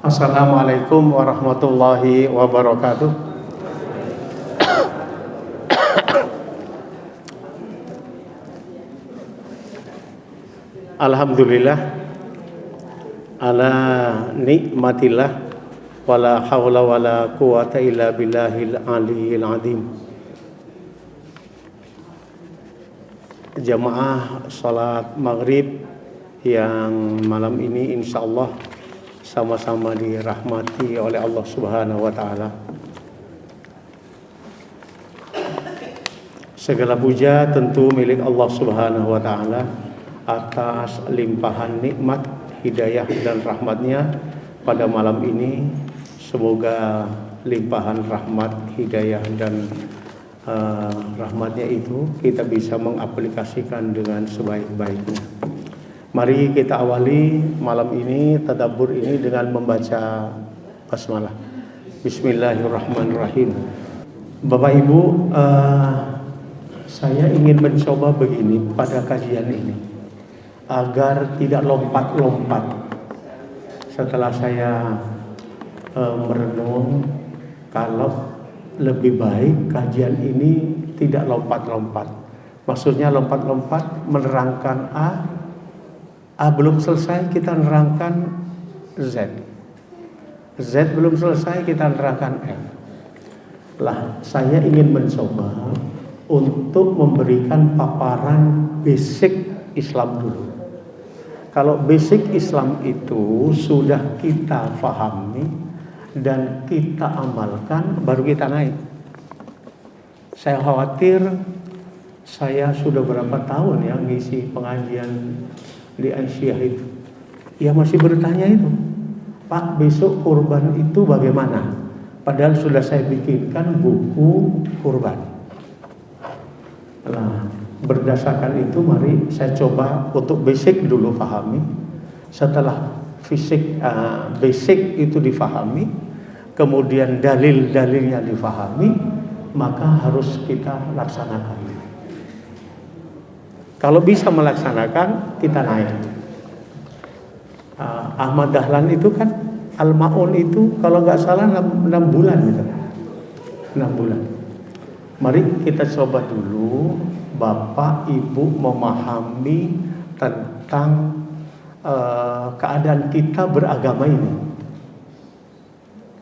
Assalamualaikum warahmatullahi wabarakatuh. Alhamdulillah ala nikmatillah wala haula wala quwata illa billahil aliyil azim. Jamaah salat maghrib yang malam ini insyaallah sama-sama dirahmati oleh Allah Subhanahu wa taala. Segala puja tentu milik Allah Subhanahu wa taala atas limpahan nikmat, hidayah dan rahmatnya pada malam ini. Semoga limpahan rahmat, hidayah dan rahmatnya itu kita bisa mengaplikasikan dengan sebaik-baiknya. Mari kita awali malam ini, tadabbur ini dengan membaca basmalah. Bismillahirrahmanirrahim. Bapak Ibu, saya ingin mencoba begini pada kajian ini, agar tidak lompat-lompat. Setelah saya merenung, kalau lebih baik kajian ini tidak lompat-lompat. Maksudnya lompat-lompat menerangkan A belum selesai kita nerangkan Z belum selesai kita nerangkan F. Saya ingin mencoba untuk memberikan paparan basic Islam dulu. Kalau basic Islam itu sudah kita fahami dan kita amalkan, baru kita naik. Saya khawatir saya sudah berapa tahun ya ngisi pengajian di Ansyah itu, ya masih bertanya itu, Pak, besok kurban itu bagaimana? Padahal sudah saya bikinkan buku kurban. Berdasarkan itu mari saya coba untuk basic dulu pahami. Setelah basic itu difahami, kemudian dalil-dalilnya difahami, maka harus kita laksanakan. Kalau bisa melaksanakan, kita naik. Ahmad Dahlan itu kan Al-Ma'un itu kalau nggak salah 6 bulan gitu. 6 bulan. Mari kita coba dulu Bapak Ibu memahami tentang keadaan kita beragama ini.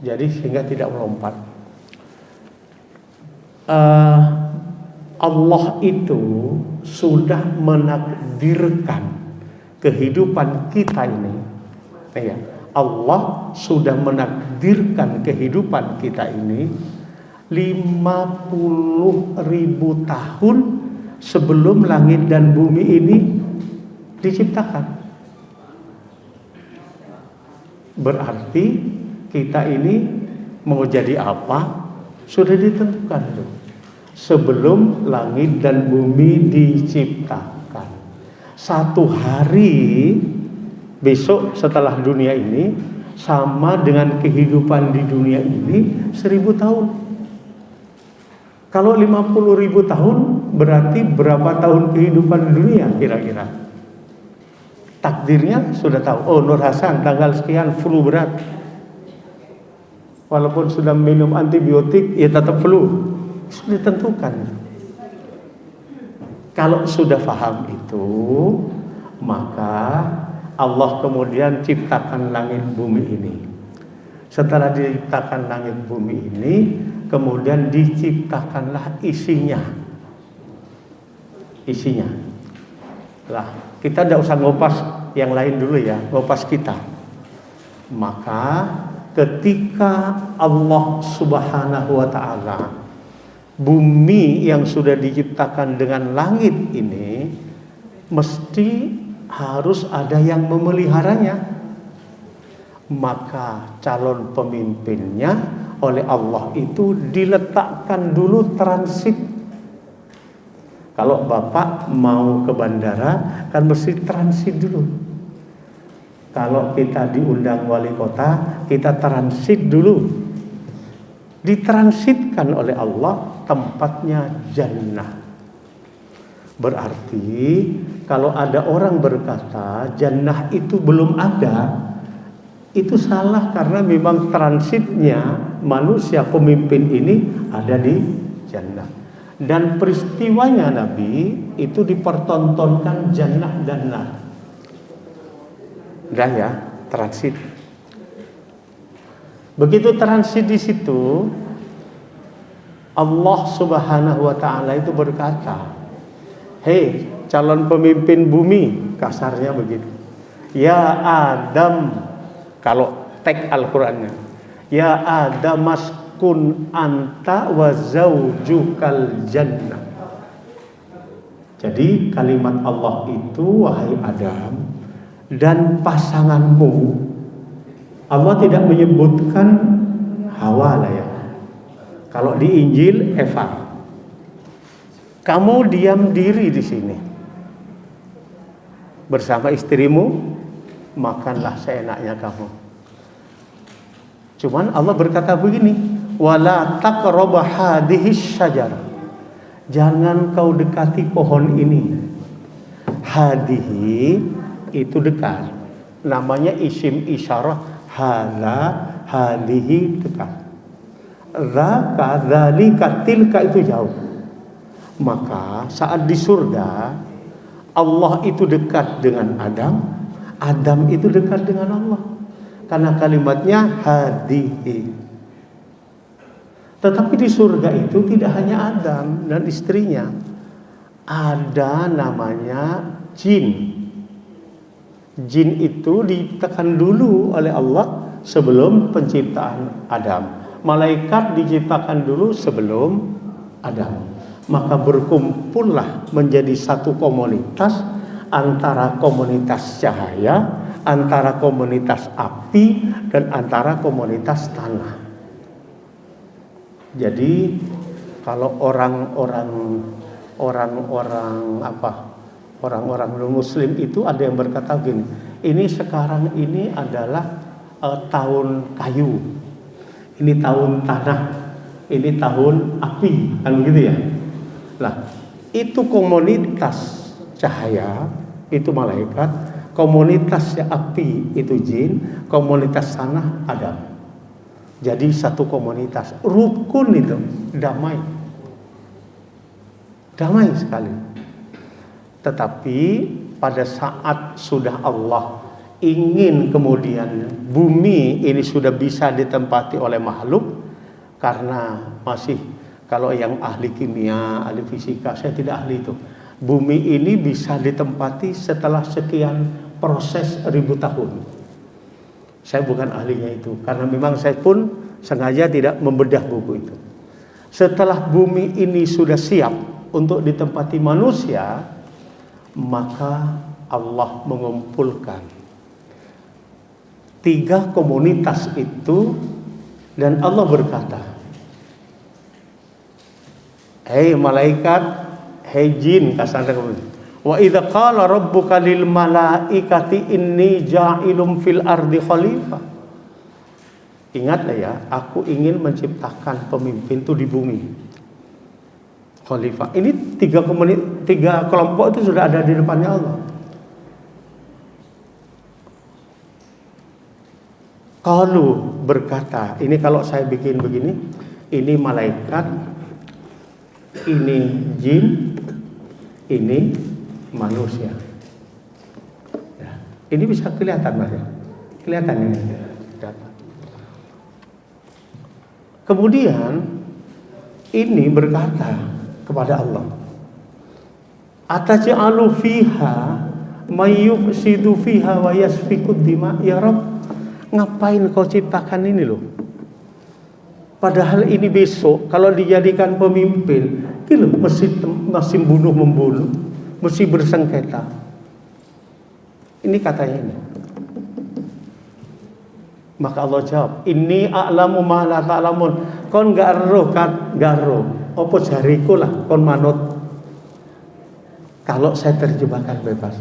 Jadi sehingga tidak melompat. Allah itu sudah menakdirkan kehidupan kita ini. Ya, Allah sudah menakdirkan kehidupan kita ini 50.000 tahun sebelum langit dan bumi ini diciptakan. Berarti kita ini mau jadi apa sudah ditentukan tuh. Sebelum langit dan bumi diciptakan. Satu hari besok setelah dunia ini sama dengan kehidupan di dunia ini 1000 tahun. Kalau 50.000 tahun berarti berapa tahun kehidupan di dunia kira-kira? Takdirnya sudah tahu. Oh, Nur Hasan tanggal sekian flu berat. Walaupun sudah minum antibiotik ya tetap flu. Sudah ditentukan. Kalau sudah paham itu, maka Allah kemudian ciptakan langit bumi ini. Setelah diciptakan langit bumi ini, kemudian diciptakanlah isinya. Kita tidak usah ngopas yang lain dulu ya, ngopas kita. Maka ketika Allah Subhanahu wa ta'ala bumi yang sudah diciptakan dengan langit ini mesti harus ada yang memeliharanya. Maka calon pemimpinnya oleh Allah itu diletakkan dulu transit. Kalau Bapak mau ke bandara kan mesti transit dulu. Kalau kita diundang wali kota, kita transit dulu. Ditransitkan oleh Allah tempatnya jannah. Berarti kalau ada orang berkata jannah itu belum ada, Itu salah karena memang transitnya manusia pemimpin ini ada di jannah. Dan peristiwanya Nabi itu dipertontonkan jannah dan nar. Udah ya, transit. Begitu transit di situ, Allah Subhanahu wa taala itu berkata, "Hei, calon pemimpin bumi," kasarnya begitu. "Ya Adam," kalau teks Al-Qur'annya, "Ya Adam maskun anta wa zaujukal jannah." Jadi kalimat Allah itu, wahai Adam dan pasanganmu. Allah tidak menyebutkan Hawa lah ya. Kalau di Injil Eva. Kamu diam diri di sini bersama istrimu, makanlah seenaknya kamu. Cuman Allah berkata begini, wala taqrabu hadhihi syajarah. Jangan kau dekati pohon ini. Hadihi itu dekat. Namanya isim isyarah, hadza, hadihi dekat. Dzaka, dzalika, tilka itu jauh. Maka saat di surga Allah itu dekat dengan Adam, Adam itu dekat dengan Allah. Karena kalimatnya hadihi. Tetapi di surga itu tidak hanya Adam dan istrinya. Ada namanya jin. Jin itu ditekan dulu oleh Allah sebelum penciptaan Adam. Malaikat diciptakan dulu sebelum Adam. Maka berkumpullah menjadi satu komunitas, antara komunitas cahaya, antara komunitas api, dan antara komunitas tanah. Jadi kalau orang-orang non-muslim itu ada yang berkata gini, ini sekarang ini adalah tahun kayu, ini tahun tanah, ini tahun api, kan begitu ya. Nah, itu komunitas cahaya, itu malaikat, komunitas api itu jin, komunitas tanah Adam. Jadi satu komunitas, rukun itu, damai. Damai sekali. Tetapi pada saat sudah Allah ingin kemudian bumi ini sudah bisa ditempati oleh makhluk, karena masih, kalau yang ahli kimia, ahli fisika, saya tidak ahli itu. Bumi ini bisa ditempati setelah sekian proses ribu tahun. Saya bukan ahlinya itu, karena memang saya pun sengaja tidak membedah buku itu. Setelah bumi ini sudah siap untuk ditempati manusia, maka Allah mengumpulkan 3 komunitas itu, dan Allah berkata, hei malaikat, hei jin, kasar kemudian, wa idza qala rabbuka lil malaikati inni ja'ilum fil ardi khalifah. Ingatlah ya, aku ingin menciptakan pemimpin itu di bumi. Khalifah. Ini 3 kelompok itu sudah ada di depannya Allah. Qalu berkata, ini kalau saya bikin begini, ini malaikat, ini jin, ini manusia. Ya, ini bisa kelihatan Mas ya. Kelihatan ini. Kemudian ini berkata kepada Allah, ataj'alu fiha may yufsidu fiha wa yasfikud dima. Ya Rabb, ngapain kau ciptakan ini loh? Padahal ini besok kalau dijadikan pemimpin, gitu masih bunuh-membunuh, mesti bersengketa. Ini katanya ini. Maka Allah jawab, inni a'lamu ma la ta'lamun. Kon gak roh kan, gak roh. Apa jariku lah kon manut. Kalau saya terjemahkan bebas.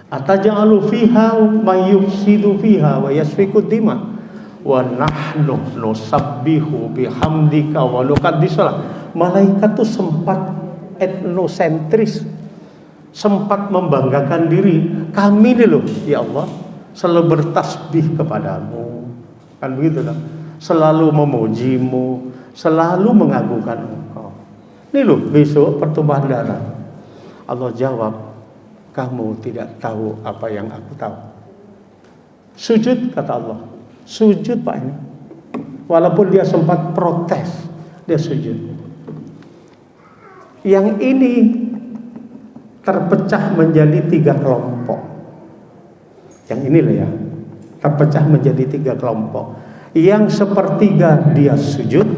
Ataj'alu fiha may yufsidu fiha wa yasfiku dima wa nahnu nusabbihu bihamdika wa nuqaddisulak. Malaikat tuh sempat etnosentris, sempat membanggakan diri. Kami nih loh, ya Allah, selalu bertasbih kepadamu, kan begitu kan? Selalu memujimu, selalu mengagungkan engkau. Ini loh besok pertumpahan darah. Allah jawab, kamu tidak tahu apa yang aku tahu. Sujud, kata Allah. Sujud Pak ini. Walaupun dia sempat protes, dia sujud. Yang ini terpecah menjadi 3 kelompok. Yang inilah ya, terpecah menjadi 3 kelompok. Yang sepertiga dia sujud,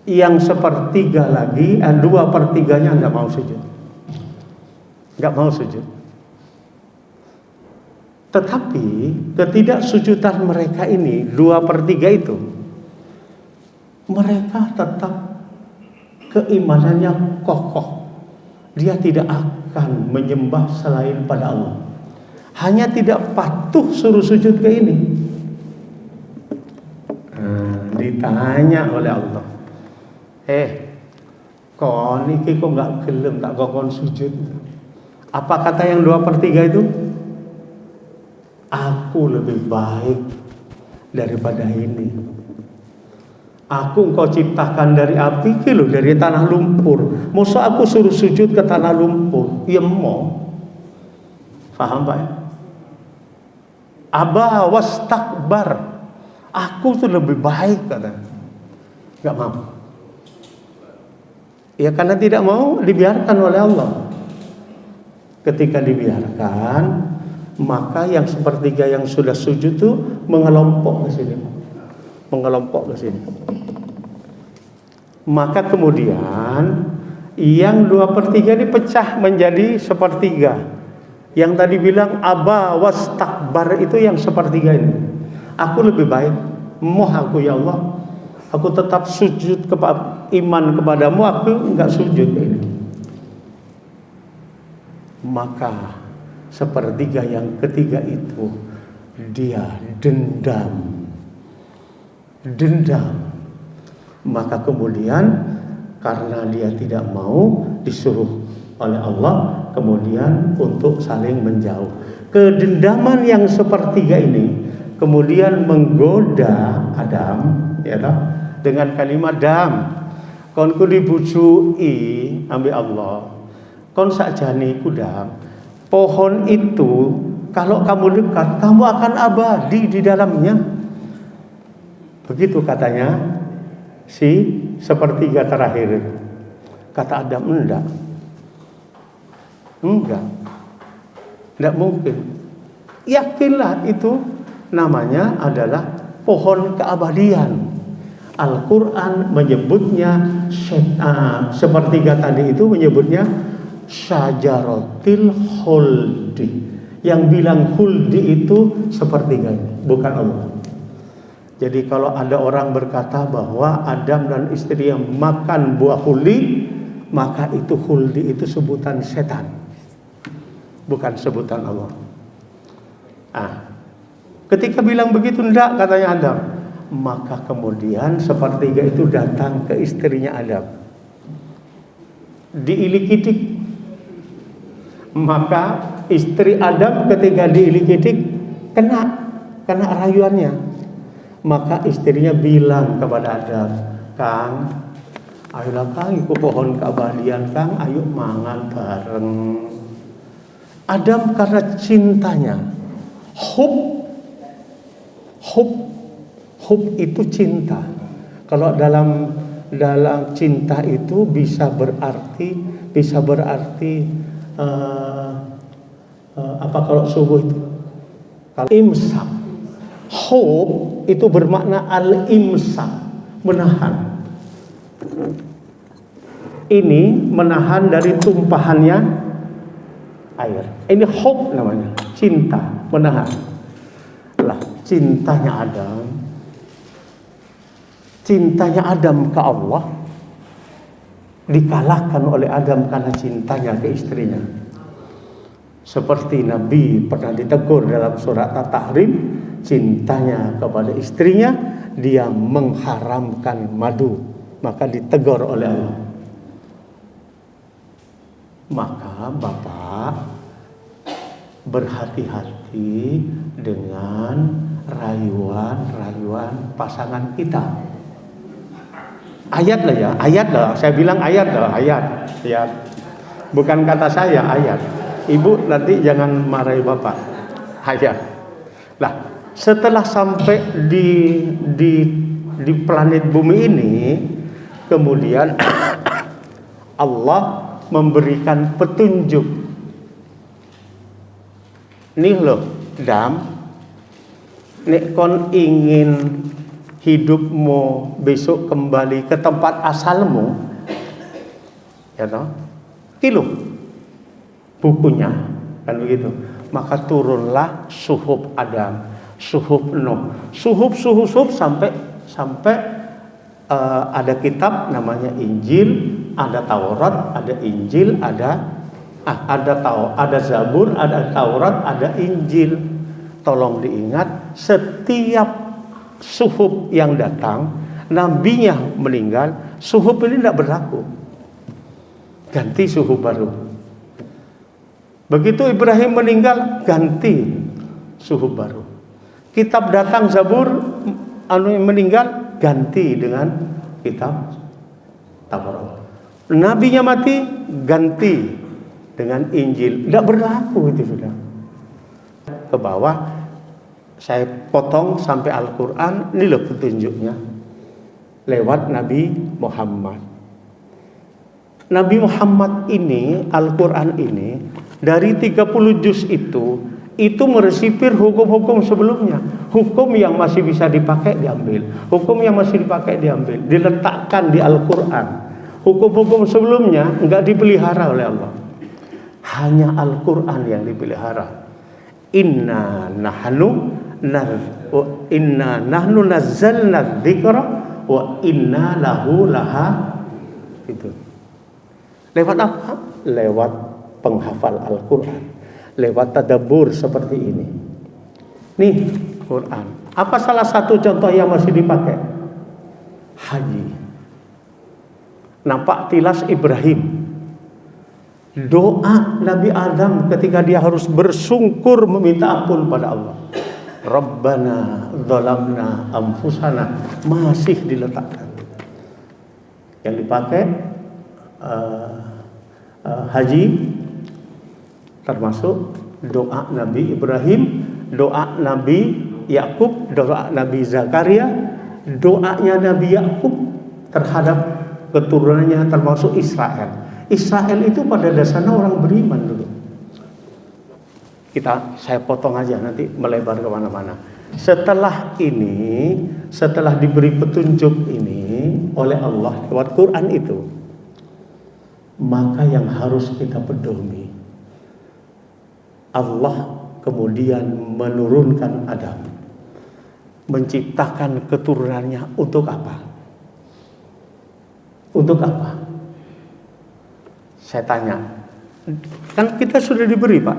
yang sepertiga lagi, 2/3-nya nggak mau sujud, nggak mau sujud. Tetapi ketidaksujudan mereka ini 2/3 itu, mereka tetap keimanannya kokoh. Dia tidak akan menyembah selain pada Allah. Hanya tidak patuh suruh sujud ke ini. Ditanya oleh Allah, kon iki kok nggak gelem tak kokon sujud? Apa kata yang 2/3 itu? Aku lebih baik daripada ini. Aku engkau ciptakan dari api, kilo dari tanah lumpur. Masa aku suruh sujud ke tanah lumpur? Ya mau. Paham Pak ya? Aba wastakbar. Aku tuh lebih baik, kata. Gak mau. Ya karena tidak mau, dibiarkan oleh Allah. Ketika dibiarkan, maka yang sepertiga yang sudah sujud tuh mengelompok ke sini. Mengelompok ke sini. Maka kemudian yang 2/3 dipecah menjadi sepertiga. Yang tadi bilang aba wastakbar itu yang sepertiga ini. Aku lebih baik, moh aku ya Allah, aku tetap sujud iman kepadamu, aku enggak sujud ini. Maka sepertiga yang ketiga itu dia dendam. Maka kemudian karena dia tidak mau disuruh oleh Allah, kemudian untuk saling menjauh. Kedendaman yang sepertiga ini kemudian menggoda Adam, ya toh, dengan kalimat dam. Kon ku dibujui ambil Allah. Kon sakjane ku dam. Pohon itu kalau kamu dekat, kamu akan abadi di dalamnya. Begitu katanya si sepertiga terakhir. Kata Adam, enggak mungkin. Yakinlah itu namanya adalah pohon keabadian. Al-Quran menyebutnya sepertiga tadi itu menyebutnya syajaratil khuldi. Yang bilang khuldi itu sepertiga ini, bukan Allah. Jadi kalau ada orang berkata bahwa Adam dan istrinya makan buah khuldi, maka itu khuldi itu sebutan setan, bukan sebutan Allah. Ketika bilang begitu, enggak, katanya Adam. Maka kemudian sepertiga itu datang ke istrinya Adam, diilik-ilik. Maka istri Adam ketika diilik-ilik kena rayuannya. Maka istrinya bilang kepada Adam, Kang, ayolah Kang, ikut pohon keabadian Kang, ayo mangan bareng. Adam karena cintanya, hub itu cinta. Kalau dalam cinta itu bisa berarti apa kalau subuh itu? Kalau imsak, hub itu bermakna al-imsak, menahan. Ini menahan dari tumpahannya air. Ini hub namanya, cinta, menahan. Lah, cintanya Adam ke Allah dikalahkan oleh Adam karena cintanya ke istrinya. Seperti Nabi pernah ditegur dalam surat At-Tahrim, cintanya kepada istrinya, dia mengharamkan madu, maka ditegur oleh Allah. Maka Bapak berhati-hati diikuti dengan rayuan pasangan kita. Ayat lah ya, ayat lah. Saya bilang ayat lah, ayat. Bukan kata saya, ayat. Ibu nanti jangan marahi bapak. Ayat. Lah, setelah sampai di planet bumi ini, kemudian Allah memberikan petunjuk. Nih loh, Dam, nek kon ingin hidupmu besok kembali ke tempat asalmu, ya toh, kilo bukunya kan begitu. Maka turunlah suhuf Adam, suhuf Nuh, suhuf sampai ada kitab namanya Injil, ada Taurat, ada Injil, ada Zabur, ada Taurat, ada Injil. Tolong diingat, setiap suhuf yang datang, nabinya meninggal, suhuf ini tidak berlaku. Ganti suhuf baru. Begitu Ibrahim meninggal, ganti suhuf baru. Kitab datang, Zabur meninggal, ganti dengan kitab Taurat. Nabinya mati, ganti dengan Injil. Tidak berlaku itu sudah. Ke bawah saya potong sampai Al-Quran. Ini loh petunjuknya lewat Nabi Muhammad. Nabi Muhammad ini, Al-Quran ini, dari 30 juz itu meresipir hukum-hukum sebelumnya. Hukum yang masih bisa dipakai diambil, hukum yang masih dipakai diambil, diletakkan di Al-Quran. Hukum-hukum sebelumnya enggak dipelihara oleh Allah. Hanya Al-Quran yang dipelihara. Inna nahnu nazzalna dzikra wa inna lahu itu. Lewat apa? Lewat penghafal Al-Quran, lewat tadabbur seperti ini. Nih Quran. Apa salah satu contoh yang masih dipakai? Haji. Nampak tilas Ibrahim. Doa Nabi Adam ketika dia harus bersungkur meminta ampun pada Allah. Rabbana dzalamna anfusana masih diletakkan. Yang dipakai haji, termasuk doa Nabi Ibrahim, doa Nabi Yakub, doa Nabi Zakaria, doanya Nabi Yakub terhadap keturunannya termasuk Israel. Israel itu pada dasarnya orang beriman dulu. Saya potong aja, nanti melebar kemana-mana. Setelah ini, setelah diberi petunjuk ini oleh Allah lewat Quran itu, maka yang harus kita pedomi, Allah kemudian menurunkan Adam, menciptakan keturunannya untuk apa? Untuk apa? Saya tanya, kan kita sudah diberi Pak,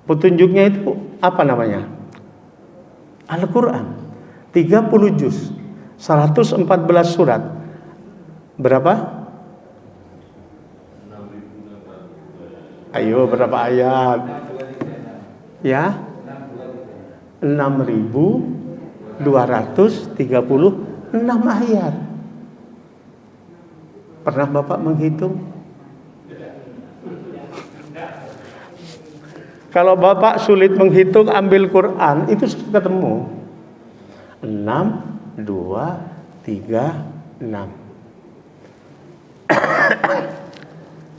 petunjuknya itu apa namanya? Al-Quran, 30 juz, 114 surat, berapa? Ayo, berapa ayat? Ya, 6.236 ayat. Pernah Bapak menghitung? Kalau Bapak sulit menghitung, ambil Quran, itu ketemu 6, 2, 3, 6.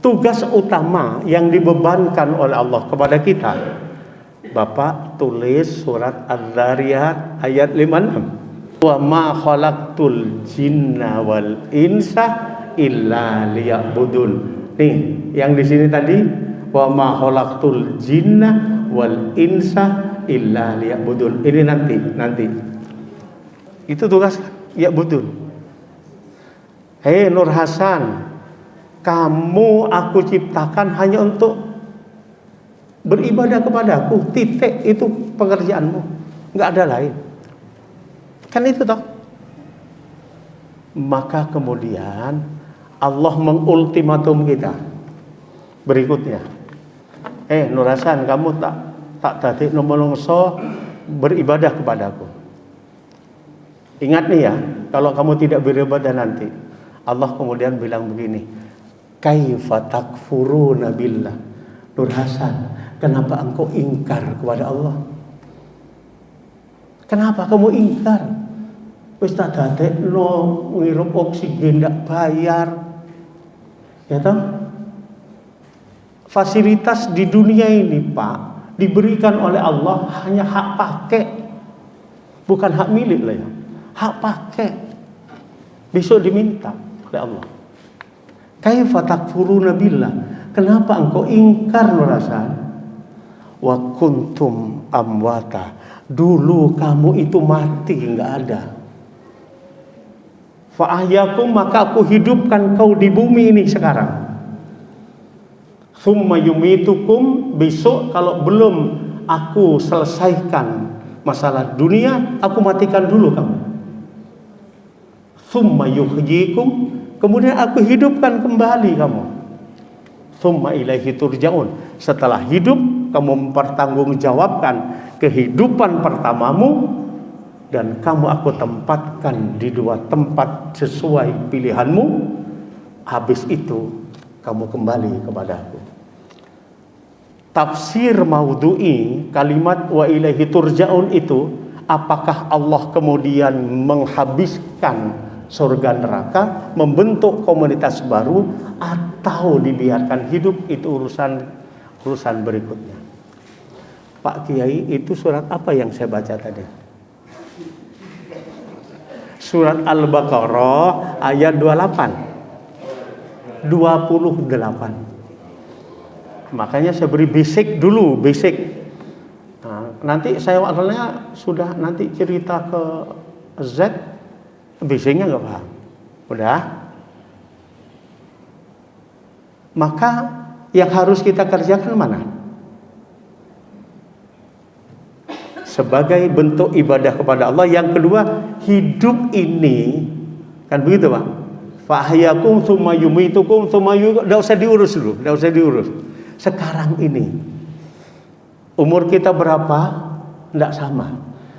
Tugas utama yang dibebankan oleh Allah kepada kita, Bapak tulis surat Az-Zariyat ayat 56. Wa ma khalaqtul jinna wal insa illa liya'budun. Nih, yang di sini tadi wa ma khalaqtul jinna wal insa illa liya'budun. Ini nanti. Itu tugas ya'budun. Hei Nur Hasan, kamu aku ciptakan hanya untuk beribadah kepadaku. Titik, itu pekerjaanmu. Enggak ada lain. Kan itu toh. Maka kemudian Allah mengultimatum kita berikutnya. Nur Hasan, kamu tak tak dadekno menungso beribadah kepadaku. Ingat nih ya, kalau kamu tidak beribadah nanti, Allah kemudian bilang begini, kaifa takfuruna billah. Nur Hasan, kenapa engkau ingkar kepada Allah? Kenapa kamu ingkar? Wis tak dadekno ngirup oksigen ndak bayar. Ya toh? Fasilitas di dunia ini, Pak, diberikan oleh Allah hanya hak pakai, bukan hak milik lah ya. Hak pakai. Besok diminta oleh Allah. Kaifa takfuruna billah. Kenapa engkau ingkar Nur Hasan? Wa kuntum amwata. Dulu kamu itu mati, enggak ada. Fa ahyakum, maka aku hidupkan kau di bumi ini sekarang. Tsumma yumitukum, besok kalau belum aku selesaikan masalah dunia, aku matikan dulu kamu. Tsumma yuhyikum, kemudian aku hidupkan kembali kamu. Tsumma ilaihi turja'un, setelah hidup kamu mempertanggungjawabkan kehidupan pertamamu, dan kamu aku tempatkan di dua tempat sesuai pilihanmu. Habis itu kamu kembali kepadaku. Tafsir maudhu'i kalimat wa ilaihi turja'un itu, apakah Allah kemudian menghabiskan surga neraka, membentuk komunitas baru, atau dibiarkan hidup, itu urusan berikutnya. Pak Kiai, itu surat apa yang saya baca tadi? Surat Al-Baqarah ayat 28. Makanya saya beri basic dulu, basic. Nah, nanti saya awalnya sudah nanti cerita ke Z, basicnya nggak paham. Udah. Maka yang harus kita kerjakan mana? Sebagai bentuk ibadah kepada Allah. Yang kedua, hidup ini kan begitu Pak. Fahyakum tsumma yumitukum tsumma enggak usah diurus dulu, enggak usah diurus. Sekarang ini umur kita berapa? Enggak sama.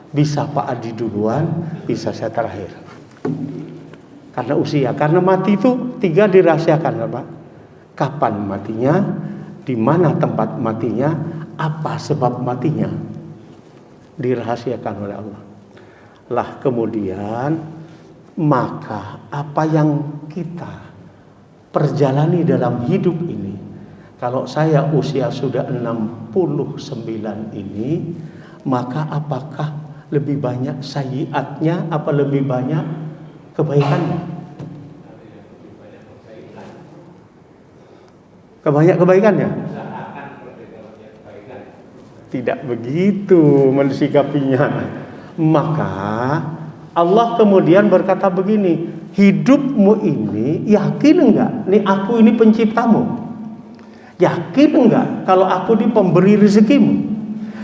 Bisa Pak Adi duluan, bisa saya terakhir. Karena usia, karena mati itu 3 dirahasiakan Pak. Kapan matinya? Di mana tempat matinya? Apa sebab matinya? Dirahasiakan oleh Allah. Lah kemudian, maka apa yang kita perjalani dalam hidup ini, kalau saya usia sudah 69 ini, maka apakah lebih banyak sayyiatnya apa lebih banyak kebaikannya? Kebanyak kebaikannya? Tidak begitu mensikapinya. Maka Allah kemudian berkata begini, hidupmu ini yakin enggak? Nih aku ini penciptamu. Yakin enggak kalau aku ini pemberi rezekimu?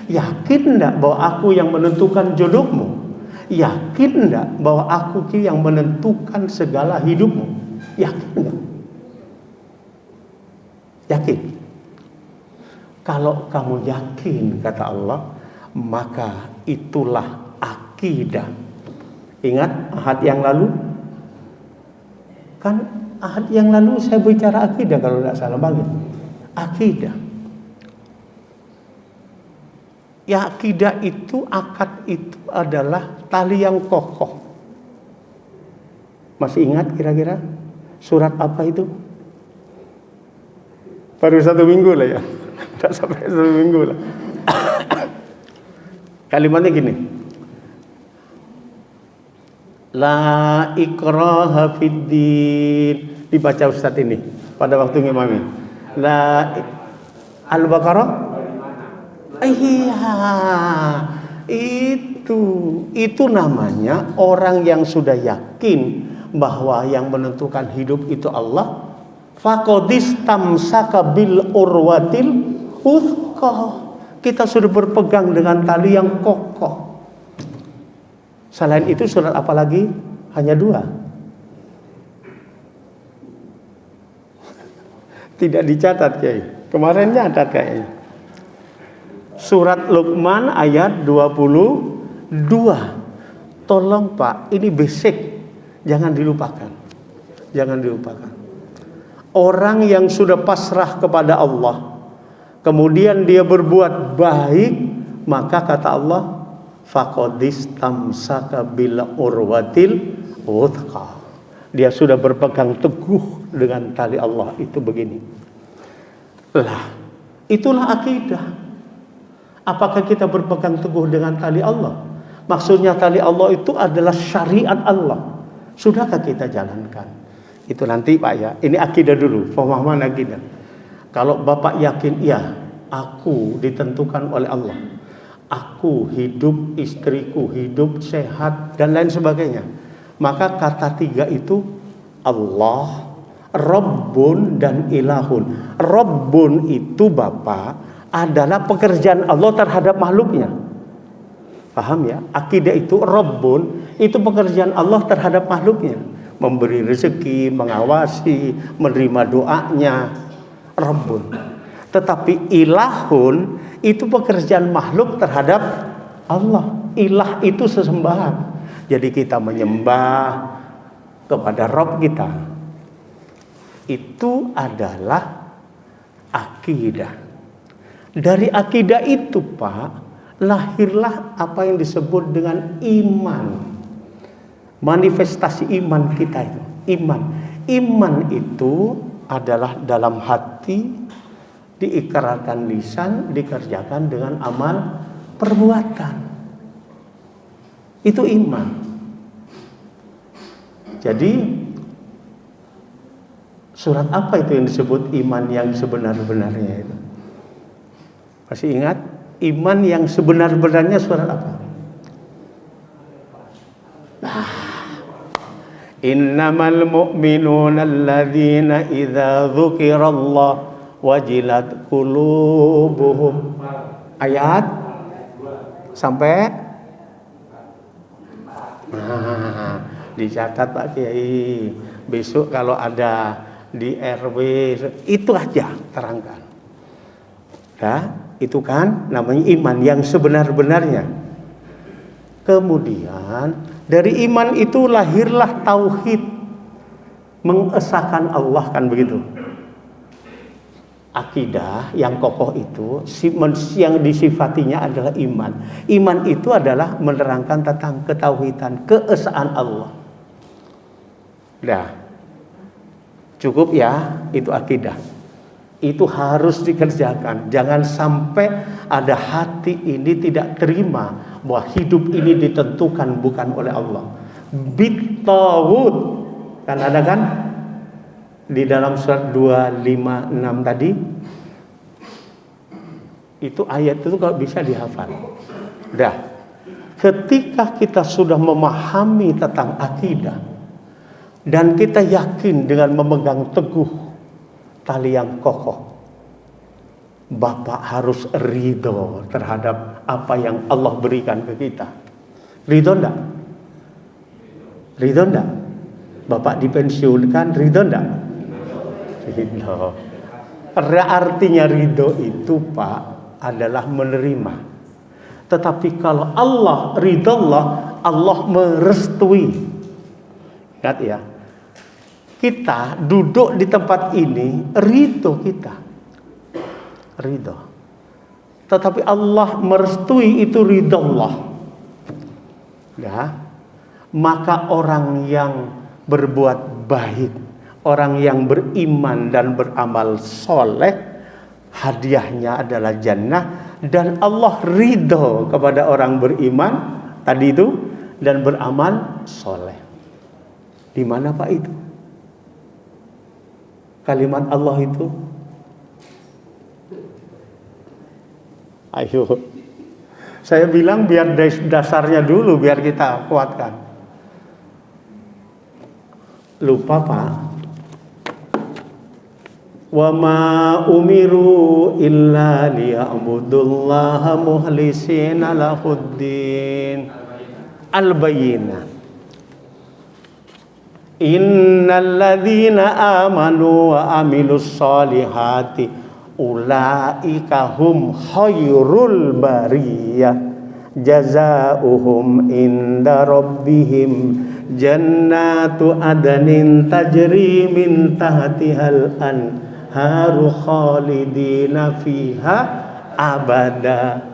Yakin enggak bahwa aku yang menentukan jodohmu? Yakin enggak bahwa aku yang menentukan segala hidupmu? Yakin enggak? Yakin. Kalau kamu yakin, kata Allah, maka itulah akidah. Ingat ahad yang lalu? Kan ahad yang lalu saya bicara akidah kalau tidak salah banget. Akidah. Ya akidah itu, akad itu adalah tali yang kokoh. Masih ingat kira-kira surat apa itu? Baru 1 minggu lah ya. Tidak sampai 1 minggu lah. Kalimatnya gini. La ikraha fiddin. Dibaca Ustaz ini pada waktu ngimami. La Al-Baqarah. Iya. Itu namanya orang yang sudah yakin bahwa yang menentukan hidup itu Allah. Faqadistamsaka bil urwatil uthqa. Kita sudah berpegang dengan tali yang kokoh. Selain itu surat apa lagi? Hanya 2. Tidak dicatat Kiai. Kemarin nyatat kayaknya. Surat Luqman ayat 22. Tolong Pak, ini basic, jangan dilupakan. Jangan dilupakan. Orang yang sudah pasrah kepada Allah, kemudian dia berbuat baik, maka kata Allah, faqadis tamsaka bil urwatil wuthqa. Dia sudah berpegang teguh dengan tali Allah. Itu begini. Lah, itulah akidah. Apakah kita berpegang teguh dengan tali Allah? Maksudnya tali Allah itu adalah syariat Allah. Sudahkah kita jalankan? Itu nanti Pak ya. Ini akidah dulu, pemahaman akidah. Kalau Bapak yakin, ya, aku ditentukan oleh Allah. Aku hidup, istriku hidup, sehat, dan lain sebagainya. Maka kata tiga itu Allah, Rabbun, dan Ilahun. Rabbun itu Bapak adalah pekerjaan Allah terhadap makhluknya. Paham ya? Akidah itu Rabbun, itu pekerjaan Allah terhadap makhluknya. Memberi rezeki, mengawasi, menerima doanya. Rabbun. Tetapi Ilahun itu pekerjaan makhluk terhadap Allah. Ilah itu sesembahan. Jadi kita menyembah kepada Rabb kita. Itu adalah akidah. Dari akidah itu Pak, lahirlah apa yang disebut dengan iman. Manifestasi iman kita itu. Iman itu adalah dalam hati, diikrarkan lisan, dikerjakan dengan amal perbuatan. Itu iman. Jadi surat apa itu yang disebut iman yang sebenar-benarnya itu? Masih ingat? Iman yang sebenar-benarnya surat apa? Innamal mu'minuna alladzina idza dzukirallah wajilat qulubuhum. Ayat sampai dicatat Pak Kiai. Besok kalau ada di RW itu aja terangkan. Ya, itu kan namanya iman yang sebenar-benarnya. Kemudian dari iman itu lahirlah tauhid, mengesahkan Allah, kan begitu. Akidah yang kokoh itu yang disifatinya adalah iman. Iman itu adalah menerangkan tentang ketauhidan, keesaan Allah. Dah, cukup ya, itu akidah. Itu harus dikerjakan. Jangan sampai ada hati ini tidak terima bahwa hidup ini ditentukan bukan oleh Allah. Bitawud, kan ada kan? Di dalam surat 256 tadi, itu ayat itu kalau bisa dihafal. Dah, ketika kita sudah memahami tentang akidah dan kita yakin dengan memegang teguh tali yang kokoh, Bapak harus ridho terhadap apa yang Allah berikan ke kita. Ridho enggak? Ridho enggak? Bapak dipensiunkan, ridho enggak? Ridho. Artinya ridho itu Pak adalah menerima. Tetapi kalau Allah ridho Allah merestui. Ingat ya, kita duduk di tempat ini ridho kita, ridho. Tetapi Allah merestui itu ridho Allah. Ya, maka orang yang berbuat baik, orang yang beriman dan beramal soleh, hadiahnya adalah jannah. Dan Allah ridho kepada orang beriman tadi itu dan beramal soleh. Di mana Pak itu? Kalimat Allah itu? Ayo, saya bilang biar dasarnya dulu, biar kita kuatkan. Lupa Pak. Wa ma umiru illa liya'budullaha mukhlisina lahuddin. Al-Bayyinah. Innal ladzina amanu wa amilus solihati ulaika hum khairul bariyah jazaohum inda rabbihim jannatu adnin tajri min tahtihal anharu khalidina fiha abada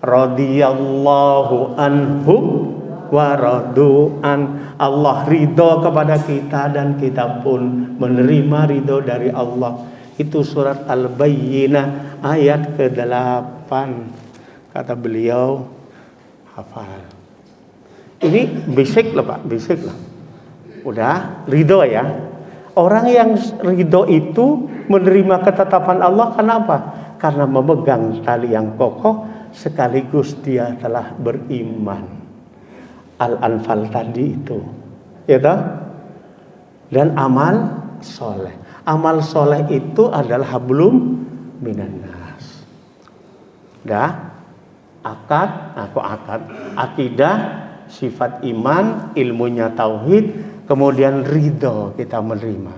radhiyallahu anhum wa radu'an. Allah ridho kepada kita dan kita pun menerima ridho dari Allah. Itu surat Al-Bayyinah ayat ke-8. Kata beliau, hafal. Ini basic lah Pak, basic lah. Udah ridho ya. Orang yang ridho itu menerima ketetapan Allah, kenapa? Karena memegang tali yang kokoh, sekaligus dia telah beriman. Al-Anfal tadi itu, ya toh? Dan amal soleh. Amal soleh itu adalah hablum minan nas. Dah, akidah, sifat iman, ilmunya tauhid, kemudian ridho kita menerima.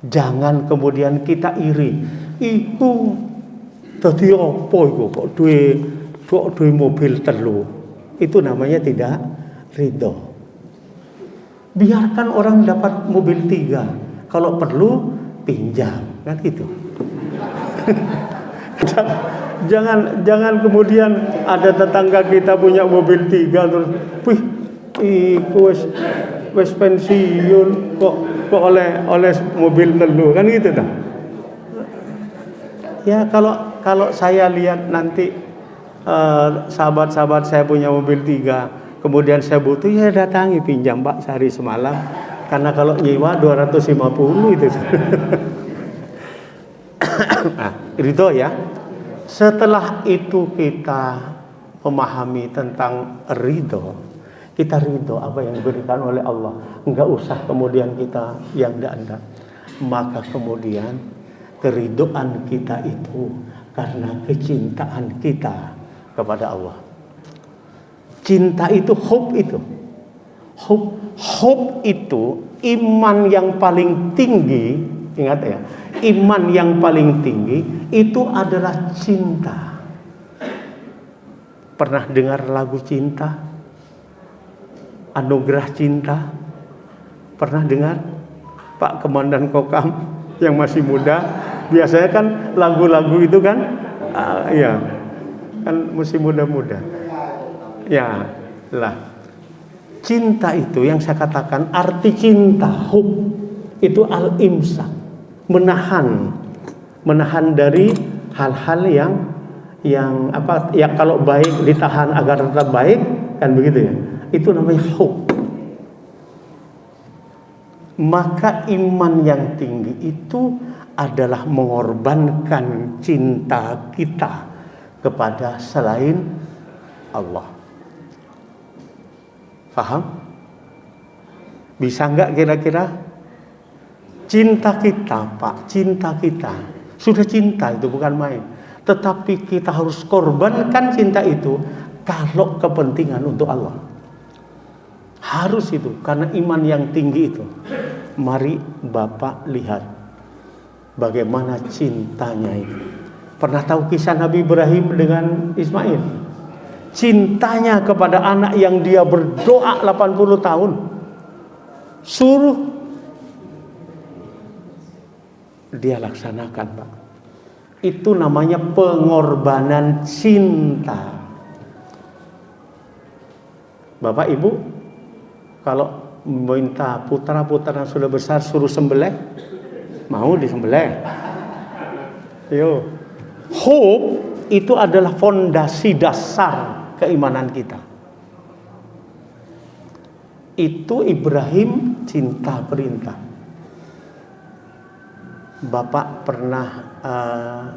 Jangan kemudian kita iri. Iku tadi apa iku kok duwe mobil telu. Itu namanya tidak ridho. Biarkan orang dapat mobil 3. Kalau perlu pinjam, kan gitu. Jangan kemudian ada tetangga kita punya mobil 3 terus, wih, iku wis pensiun kok oleh mobil telu, kan gitu dah. Ya kalau saya lihat nanti sahabat-sahabat saya punya mobil 3, kemudian saya butuh, ya datangi pinjam Pak sehari semalam, karena kalau nyewa 250 itu. Nah, ridho ya. Setelah itu kita memahami tentang ridho, kita ridho apa yang diberikan oleh Allah, enggak usah kemudian kita yang enggak. Maka kemudian keridhaan kita itu karena kecintaan kita kepada Allah. Cinta itu hub itu. Hub itu iman yang paling tinggi, ingat ya. Iman yang paling tinggi itu adalah cinta. Pernah dengar lagu cinta? Anugerah cinta? Pernah dengar? Pak Komandan Kokam yang masih muda, biasanya kan lagu-lagu itu kan, ya kan masih muda-muda. Ya lah, cinta itu yang saya katakan arti cinta, hub itu al-imsak, menahan dari hal-hal yang apa ya, kalau baik ditahan agar tetap baik, kan begitu ya. Itu namanya hub. Maka iman yang tinggi itu adalah mengorbankan cinta kita kepada selain Allah. Paham? Bisa enggak kira-kira? Cinta kita, Pak, cinta kita. Sudah cinta itu bukan main. Tetapi kita harus korbankan cinta itu kalau kepentingan untuk Allah. Harus itu, karena iman yang tinggi itu. Mari Bapak lihat bagaimana cintanya itu. Pernah tahu kisah Nabi Ibrahim dengan Ismail? Cintanya kepada anak yang dia berdoa 80 tahun. Suruh dia laksanakan, Pak. Itu namanya pengorbanan cinta. Bapak Ibu, kalau minta putra-putra yang sudah besar suruh sembelih, mau disembelih? Yo. Hope itu adalah fondasi dasar keimanan kita. Itu Ibrahim cinta perintah. Bapak pernah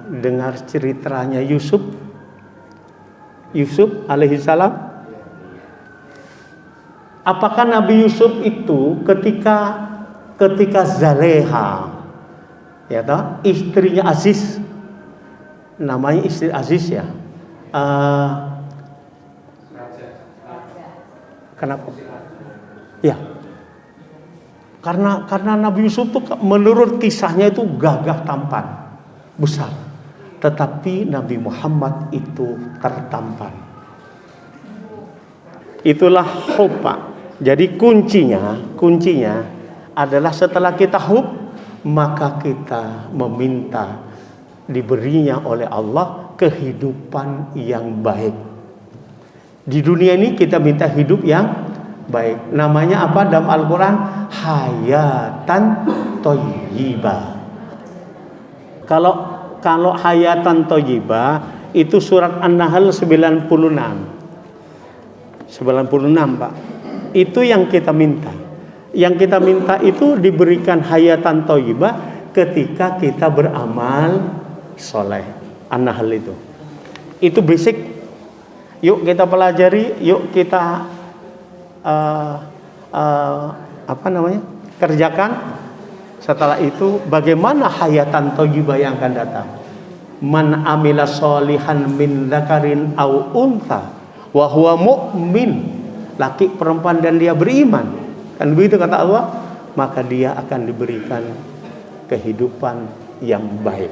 dengar ceritanya Yusuf alaihissalam? Apakah Nabi Yusuf itu ketika Zaleha, ya toh, istrinya Aziz, namanya istri Aziz ya, kenapa? Ya, karena Nabi Yusuf tuh menurut kisahnya itu gagah tampan, besar. Tetapi Nabi Muhammad itu tertampar. Itulah hub, Pak. Jadi kuncinya adalah setelah kita hub, maka kita meminta diberinya oleh Allah kehidupan yang baik. Di dunia ini kita minta hidup yang baik. Namanya apa dalam Al-Quran? Hayatan thayyibah. Kalau hayatan thayyibah itu surat An-Nahl 96, Pak. Itu yang kita minta. Yang kita minta itu diberikan hayatan thayyibah ketika kita beramal soleh. An-Nahl itu basic. Yuk kita pelajari, yuk kita kerjakan. Setelah itu bagaimana hayatan thayyibah yang akan datang? Man amila sholihan min dzakarin au untha wa huwa mu'min, laki perempuan dan dia beriman, kan begitu kata Allah, maka dia akan diberikan kehidupan yang baik.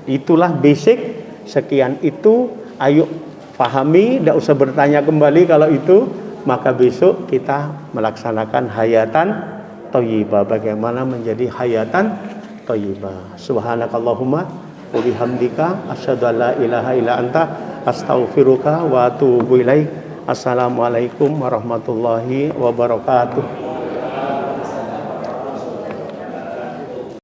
Itulah basic. Sekian itu, ayo pahami, tidak usah bertanya kembali kalau itu. Maka besok kita melaksanakan hayatan thayyibah. Bagaimana menjadi hayatan thayyibah. Subhanakallahumma wa bihamdika asyhadu an la ilaha illa anta astaghfiruka wa atubu ilaik. Assalamualaikum warahmatullahi wabarakatuh.